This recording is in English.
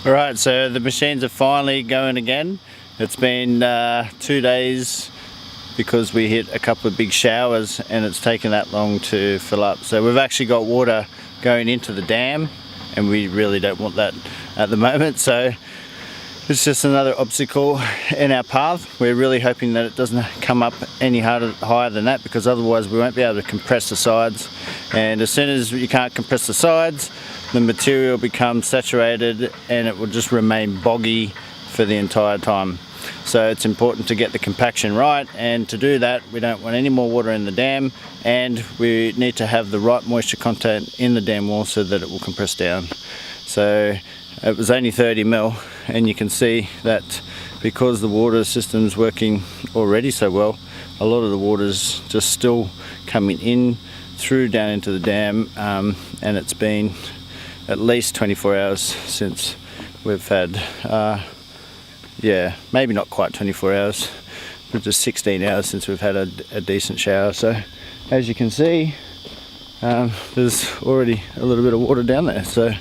Alright, so the machines are finally going again. It's been 2 days because we hit a couple of big showers and it's taken that long to fill up. So we've actually got water going into the dam and we really don't want that at the moment. So it's just another obstacle in our path. We're really hoping that it doesn't come up any higher than that, because otherwise we won't be able to compress the sides. And as soon as you can't compress the sides, the material becomes saturated and it will just remain boggy for the entire time. So it's important to get the compaction right, and to do that we don't want any more water in the dam, and we need to have the right moisture content in the dam wall so that it will compress down. So it was only 30 mil, and you can see that because the water system's working already so well, a lot of the water's just still coming in through down into the dam, and it's been at least 24 hours since we've had maybe not quite 24 hours, but just 16 hours since we've had a decent shower. So as you can see, there's already a little bit of water down there. So